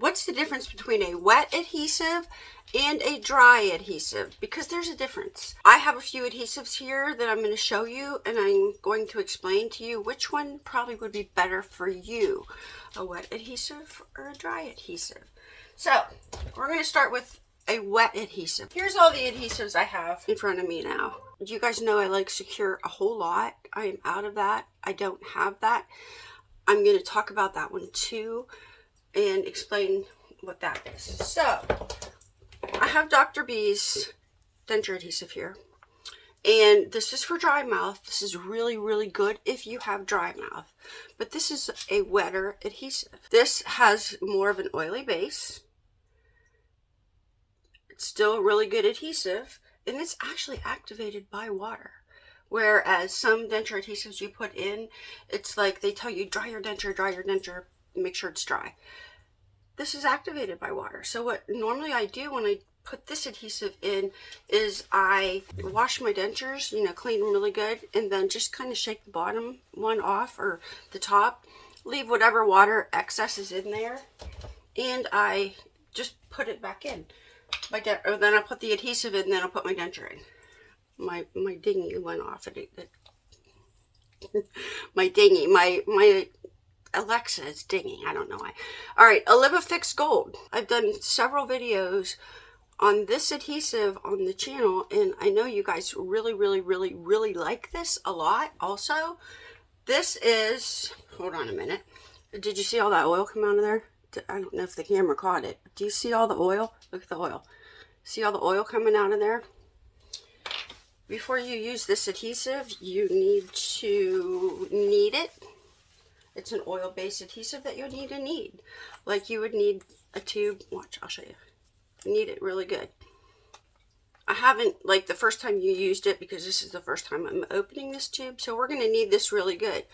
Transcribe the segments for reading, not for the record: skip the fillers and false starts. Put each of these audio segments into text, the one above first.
what's the difference between a wet adhesive and a dry adhesive? Because there's a difference. I have a few adhesives here that I'm going to show you, and I'm going to explain to you which one probably would be better for you, a wet adhesive or a dry adhesive. So we're going to start with a wet adhesive. Here's all the adhesives I have in front of me now. You guys know I like Secure a whole lot. I am out of that. I don't have that. I'm going to talk about that one too and explain what that is. So I have Dr. B's denture adhesive here, and this is for dry mouth. This is really, really good if you have dry mouth, but this is a wetter adhesive. This has more of an oily base. It's still a really good adhesive, and it's actually activated by water. Whereas some denture adhesives you put in, it's like they tell you dry your denture, make sure it's dry. This is activated by water. So what normally I do when I put this adhesive in is I wash my dentures, clean them really good, and then just kind of shake the bottom one off or the top, leave whatever water excess is in there, and I just put it back in. Or then I put the adhesive in, then I'll put my denture in. My dinghy went off. My Alexa is dinging. I don't know why. All right, Leavittsburgh Gold. I've done several videos on this adhesive on the channel, and I know you guys really, really, really, really like this a lot. Also, this is, hold on a minute. Did you see all that oil come out of there? I don't know if the camera caught it. Do you see all the oil? Look at the oil. See all the oil coming out of there? Before you use this adhesive, you need to knead it. It's an oil-based adhesive that you need to knead. Like you would need a tube. Watch, I'll show you. Knead it really good. I haven't, like the first time you used it, because this is the first time I'm opening this tube, so we're going to knead this really good.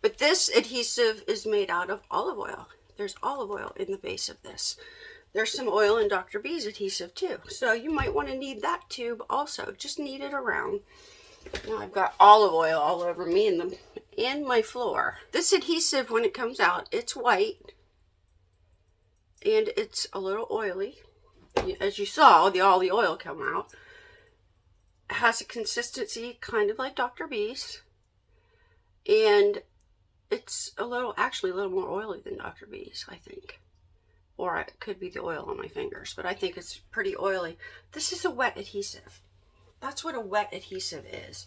But this adhesive is made out of olive oil. There's olive oil in the base of this. There's some oil in Dr. B's adhesive too. So you might want to knead that tube also. Just knead it around. Now I've got olive oil all over me and my floor. This adhesive, when it comes out, it's white. And it's a little oily. As you saw, all the oil come out. It has a consistency kind of like Dr. B's. And it's actually a little more oily than Dr. B's, I think. Or it could be the oil on my fingers, but I think it's pretty oily. This is a wet adhesive. That's what a wet adhesive is.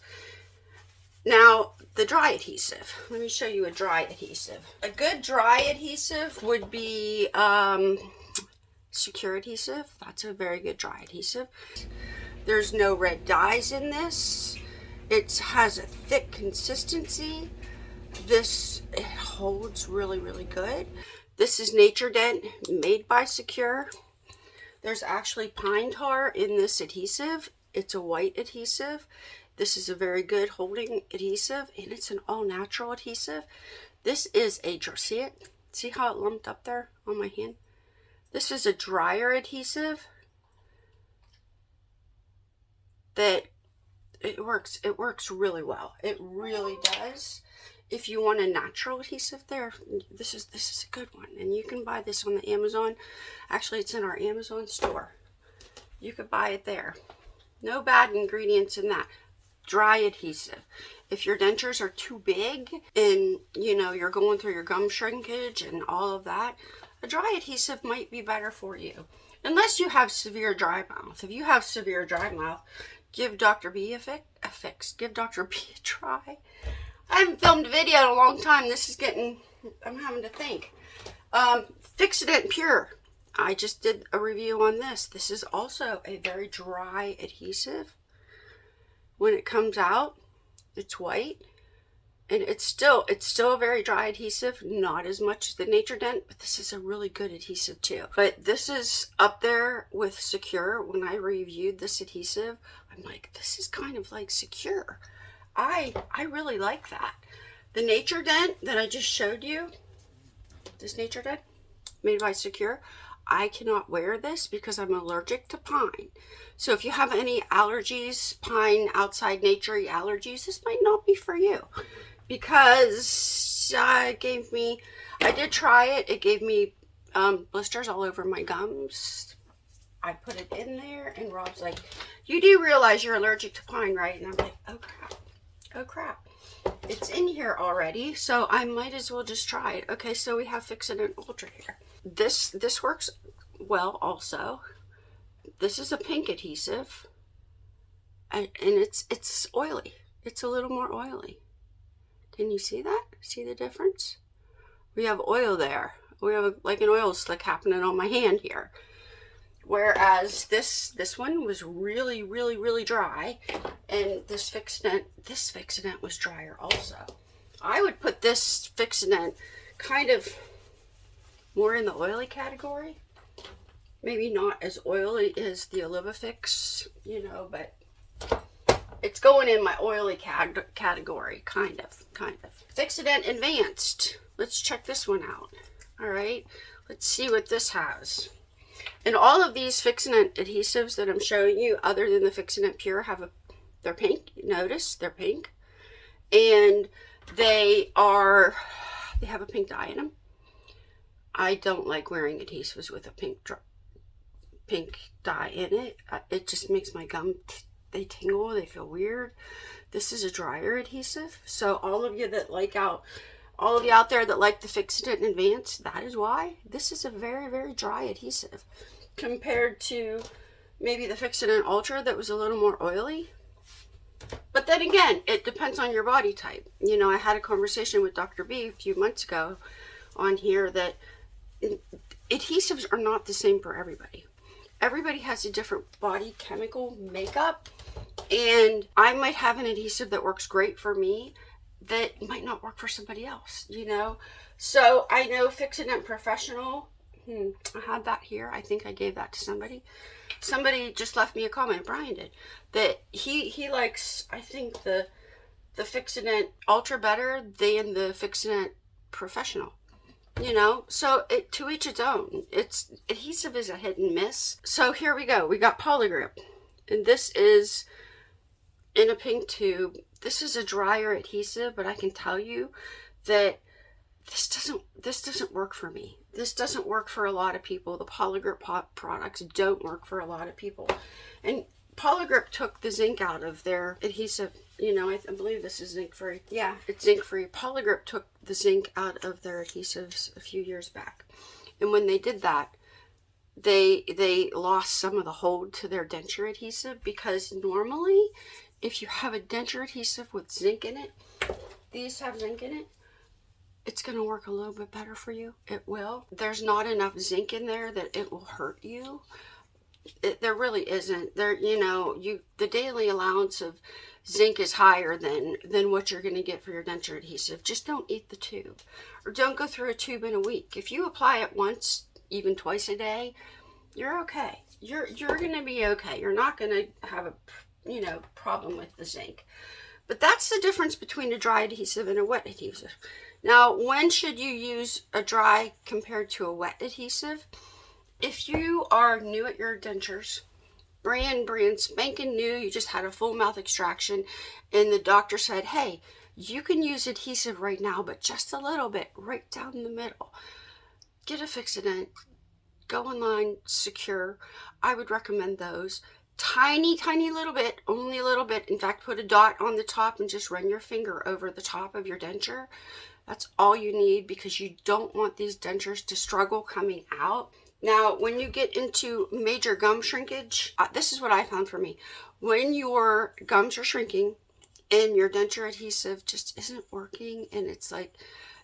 Now, the dry adhesive. Let me show you a dry adhesive. A good dry adhesive would be Secure adhesive. That's a very good dry adhesive. There's no red dyes in this. It has a thick consistency. It holds really, really good. This is Nature Dent, made by Secure. There's actually pine tar in this adhesive. It's a white adhesive. This is a very good holding adhesive, and it's an all-natural adhesive. This is see how it lumped up there on my hand? This is a drier adhesive that it works really well. It really does. If you want a natural adhesive there, this is a good one. And you can buy this on the Amazon. Actually, it's in our Amazon store. You could buy it there. No bad ingredients in that. Dry adhesive. If your dentures are too big and, you're going through your gum shrinkage and all of that, a dry adhesive might be better for you. Unless you have severe dry mouth. If you have severe dry mouth, give Dr. B a fix. Give Dr. B a try. I haven't filmed a video in a long time. I'm having to think. Fixodent Pure. I just did a review on this. This is also a very dry adhesive. When it comes out, it's white. And it's still a very dry adhesive. Not as much as the Nature Dent, but this is a really good adhesive too. But this is up there with Secure. When I reviewed this adhesive, I'm like, this is kind of like Secure. I really like that. The Nature Dent that I just showed you, this Nature Dent, made by Secure, I cannot wear this because I'm allergic to pine. So if you have any allergies, pine, outside nature allergies, this might not be for you. Because I did try it. It gave me blisters all over my gums. I put it in there, and Rob's like, you do realize you're allergic to pine, right? And I'm like, oh crap, oh crap. It's in here already, so I might as well just try it. Okay, so we have Fix-It Ultra here. This works well also. This is a pink adhesive, and it's oily. It's a little more oily. Can you see that? See the difference? We have oil there. We have like an oil slick happening on my hand here. Whereas this one was really, really, really dry, and this Fix-It was drier also. I would put this Fix-It kind of more in the oily category. Maybe not as oily as the Olivifix, you know, but it's going in my oily category, kind of. Fix-It Advanced. Let's check this one out. All right, let's see what this has. And all of these Fix-It adhesives that I'm showing you, other than the Fix-It Pure, they're pink. Notice they're pink, and they have a pink dye in them. I don't like wearing adhesives with a pink dye in it. It just makes my gum they tingle. They feel weird. This is a drier adhesive, so all of you out there that like the Fix-It Advanced, that is why. This is a very, very dry adhesive compared to maybe the Fix-It Ultra that was a little more oily. But then again, it depends on your body type. You know, I had a conversation with Dr. B a few months ago on here that adhesives are not the same for everybody. Everybody has a different body chemical makeup, and I might have an adhesive that works great for me that might not work for somebody else, you know. So I know Fix-It Professional, I had that here. I think I gave that to somebody. Somebody just left me a comment, Brian did, that he likes, I think, the Fix-It Ultra better than the Fix-It Professional. You know, so to each its own. Adhesive is a hit and miss. So here we go. We got Polygrip, and this is in a pink tube. This is a drier adhesive, but I can tell you that this doesn't work for me. This doesn't work for a lot of people. The Polygrip products don't work for a lot of people. And Polygrip took the zinc out of their adhesive. You know, I believe this is zinc free. Yeah, it's zinc free. Polygrip took the zinc out of their adhesives a few years back. And when they did that, they lost some of the hold to their denture adhesive, because normally if you have a denture adhesive with zinc in it, these have zinc in it, it's going to work a little bit better for you. It will. There's not enough zinc in there that it will hurt you. There really isn't. The daily allowance of zinc is higher than what you're going to get for your denture adhesive. Just don't eat the tube, or don't go through a tube in a week. If you apply it once, even twice a day, you're okay. You're going to be okay. You're not going to have a problem with the zinc. But that's the difference between a dry adhesive and a wet adhesive. Now, when should you use a dry compared to a wet adhesive? If you are new at your dentures, brand spanking new, you just had a full mouth extraction, and the doctor said, hey, you can use adhesive right now, but just a little bit, right down the middle. Get a Fix-It, go online, Secure. I would recommend those. Tiny little bit, only a little bit. In fact, put a dot on the top and just run your finger over the top of your denture. That's all you need, because you don't want these dentures to struggle coming out. Now, when you get into major gum shrinkage, this is what I found for me. When your gums are shrinking and your denture adhesive just isn't working, and it's like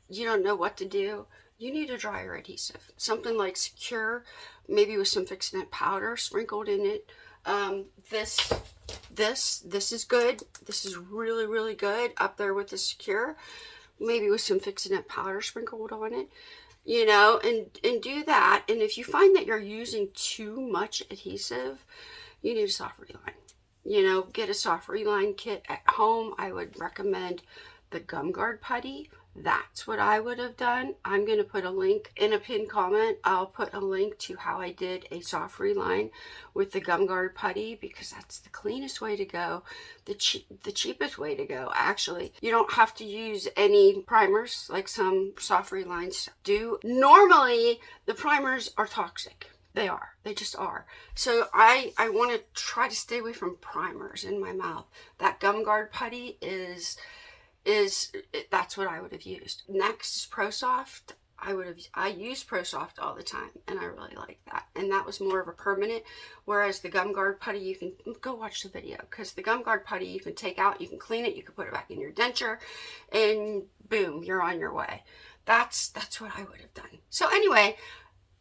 you don't know what to do, you need a drier adhesive. Something like Secure, maybe with some Fix-It powder sprinkled in it. This is good. This is really, really good, up there with the Secure, maybe with some Fix-It powder sprinkled on it. You know, and do that. And if you find that you're using too much adhesive, you need a soft reline. You know, get a soft reline kit at home. I would recommend the Gum Guard putty. That's what I would have done. I'm going to put a link in a pinned comment. I'll put a link to how I did a soft reline with the gum guard putty, because that's the cleanest way to go, the cheapest way to go. Actually, you don't have to use any primers like some soft relines do. Normally, the primers are toxic. They are. They just are. So I want to try to stay away from primers in my mouth. That gum guard putty that's what I would have used. Next is ProSoft. I use ProSoft all the time, and I really like that. And that was more of a permanent, whereas the gum guard putty, you can go watch the video, because the gum guard putty you can take out, you can clean it, you can put it back in your denture, and boom, you're on your way. That's what I would have done. So anyway,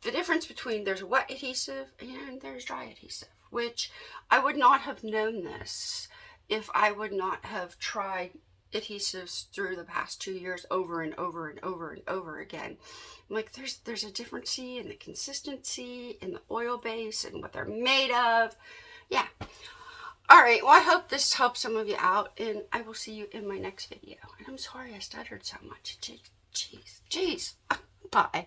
the difference between there's wet adhesive and there's dry adhesive, which I would not have known this if I would not have tried adhesives through the past 2 years over and over and over and over again. I'm like, there's a difference in the consistency and the oil base and what they're made of. Yeah. All right, well, I hope this helps some of you out, and I will see you in my next video. And I'm sorry I stuttered so much. Jeez. Bye.